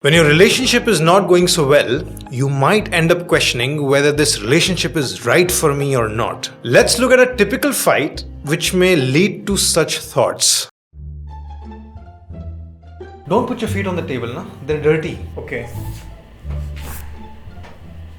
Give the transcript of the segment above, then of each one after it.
When your relationship is not going so well, you might end up questioning whether this relationship is right for me or not. Let's look at a typical fight which may lead to such thoughts. Don't put your feet on the table, na? They're dirty. Okay.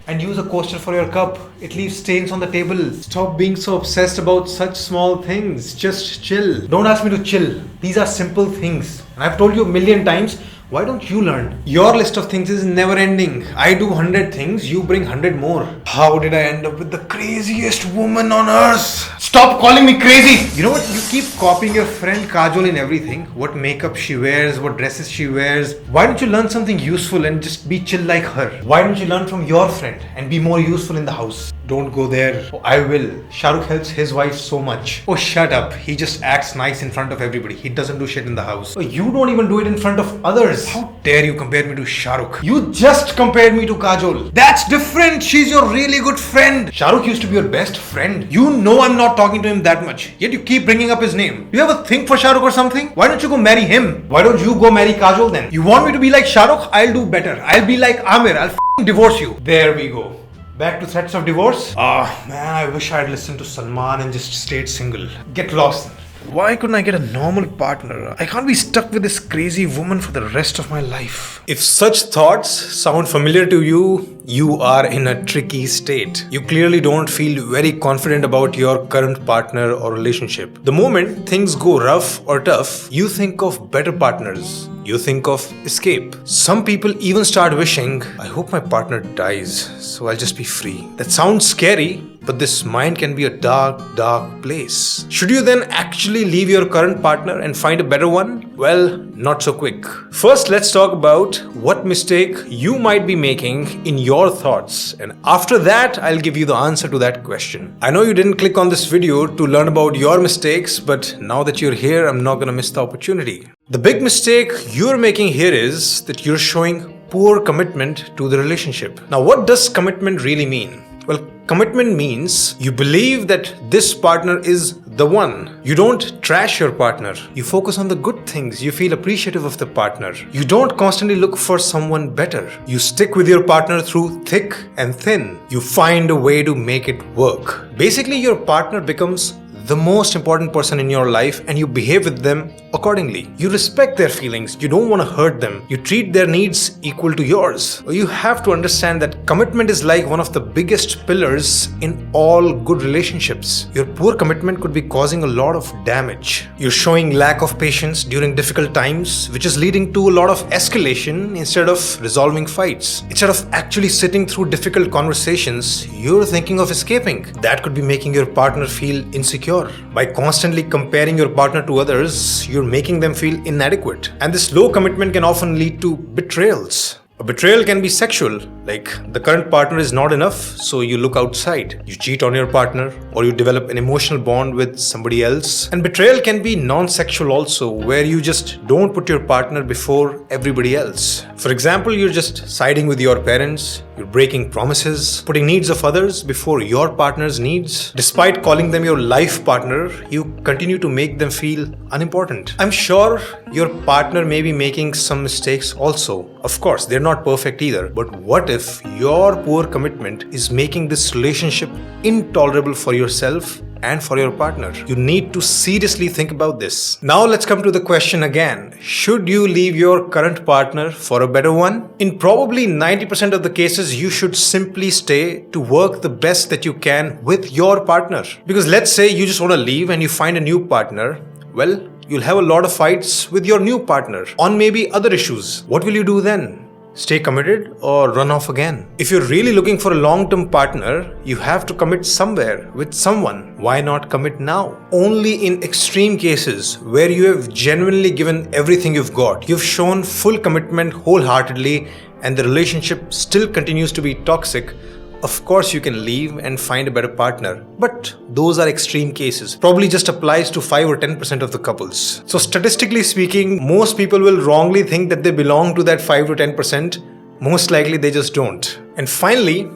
And use a coaster for your cup. It leaves stains on the table. Stop being so obsessed about such small things. Just chill. Don't ask me to chill. These are simple things. And I've told you a million times, why don't you learn? Your list of things is never ending. I do 100 things, you bring 100 more. How did I end up with the craziest woman on earth? Stop calling me crazy! You know what? You keep copying your friend Kajol in everything. What makeup she wears, what dresses she wears. Why don't you learn something useful and just be chill like her? Why don't you learn from your friend and be more useful in the house? Don't go there. Oh, I will. Shah Rukh helps his wife so much. Oh, shut up. He just acts nice in front of everybody. He doesn't do shit in the house. Oh, you don't even do it in front of others. How dare you compare me to Shah Rukh? You just compared me to Kajol. That's different. She's your really good friend. Shah Rukh used to be your best friend. You know I'm not talking to him that much. Yet you keep bringing up his name. Do you have a thing for Shah Rukh or something? Why don't you go marry him? Why don't you go marry Kajol then? You want me to be like Shah Rukh? I'll do better. I'll be like Amir. I'll divorce you. There we go. Back to threats of divorce? Man, I wish I'd listened to Salman and just stayed single. Get lost. Why couldn't I get a normal partner? I can't be stuck with this crazy woman for the rest of my life. If such thoughts sound familiar to you, you are in a tricky state. You clearly don't feel very confident about your current partner or relationship. The moment things go rough or tough, you think of better partners. You think of escape. Some people even start wishing, I hope my partner dies, so I'll just be free. That sounds scary, but this mind can be a dark, dark place. Should you then actually leave your current partner and find a better one? Well, not so quick. First, let's talk about what mistake you might be making in your thoughts. And after that, I'll give you the answer to that question. I know you didn't click on this video to learn about your mistakes, but now that you're here, I'm not gonna miss the opportunity. The big mistake you're making here is that you're showing poor commitment to the relationship. Now, what does commitment really mean? Well, commitment means you believe that this partner is the one. You don't trash your partner. You focus on the good things. You feel appreciative of the partner. You don't constantly look for someone better. You stick with your partner through thick and thin. You find a way to make it work. Basically, your partner becomes the most important person in your life and you behave with them accordingly. You respect their feelings. You don't want to hurt them. You treat their needs equal to yours. You have to understand that commitment is like one of the biggest pillars in all good relationships. Your poor commitment could be causing a lot of damage. You're showing lack of patience during difficult times, which is leading to a lot of escalation instead of resolving fights. Instead of actually sitting through difficult conversations, you're thinking of escaping. That could be making your partner feel insecure. By constantly comparing your partner to others, you're making them feel inadequate. And this low commitment can often lead to betrayals. A betrayal can be sexual, like the current partner is not enough, so you look outside. You cheat on your partner, or you develop an emotional bond with somebody else. And betrayal can be non-sexual also, where you just don't put your partner before everybody else. For example, you're just siding with your parents, you're breaking promises, putting needs of others before your partner's needs. Despite calling them your life partner, you continue to make them feel unimportant. I'm sure your partner may be making some mistakes also. Of course, they're not perfect either. But what if your poor commitment is making this relationship intolerable for yourself and for your partner? You need to seriously think about this. Now let's come to the question again. Should you leave your current partner for a better one? In probably 90% of the cases, you should simply stay to work the best that you can with your partner. Because let's say you just want to leave and you find a new partner. Well, you'll have a lot of fights with your new partner on maybe other issues. What will you do then? Stay committed or run off again? If you're really looking for a long-term partner, you have to commit somewhere with someone. Why not commit now? Only in extreme cases where you have genuinely given everything you've got, you've shown full commitment wholeheartedly, and the relationship still continues to be toxic, of course you can leave and find a better partner. But those are extreme cases. Probably just applies to 5 or 10% of the couples. So statistically speaking, most people will wrongly think that they belong to that 5 to 10%. Most likely they just don't. And finally,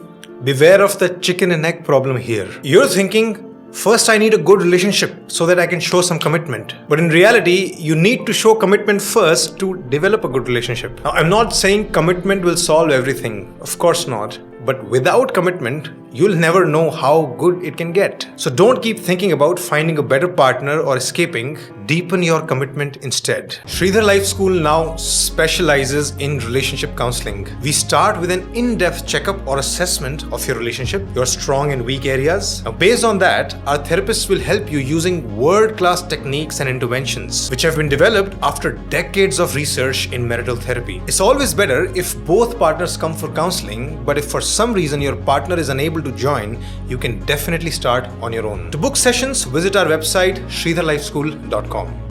beware of the chicken and egg problem here. You're thinking, First, I need a good relationship so that I can show some commitment. But in reality, you need to show commitment first to develop a good relationship. Now, I'm not saying commitment will solve everything. Of course not. But without commitment, you'll never know how good it can get. So don't keep thinking about finding a better partner or escaping. Deepen your commitment instead. Shridhar Life School now specializes in relationship counseling. We start with an in-depth checkup or assessment of your relationship, your strong and weak areas. Now, based on that, our therapists will help you using world-class techniques and interventions, which have been developed after decades of research in marital therapy. It's always better if both partners come for counseling, but if for some reason your partner is unable to join, you can definitely start on your own. To book sessions, visit our website shridharlifeschool.com.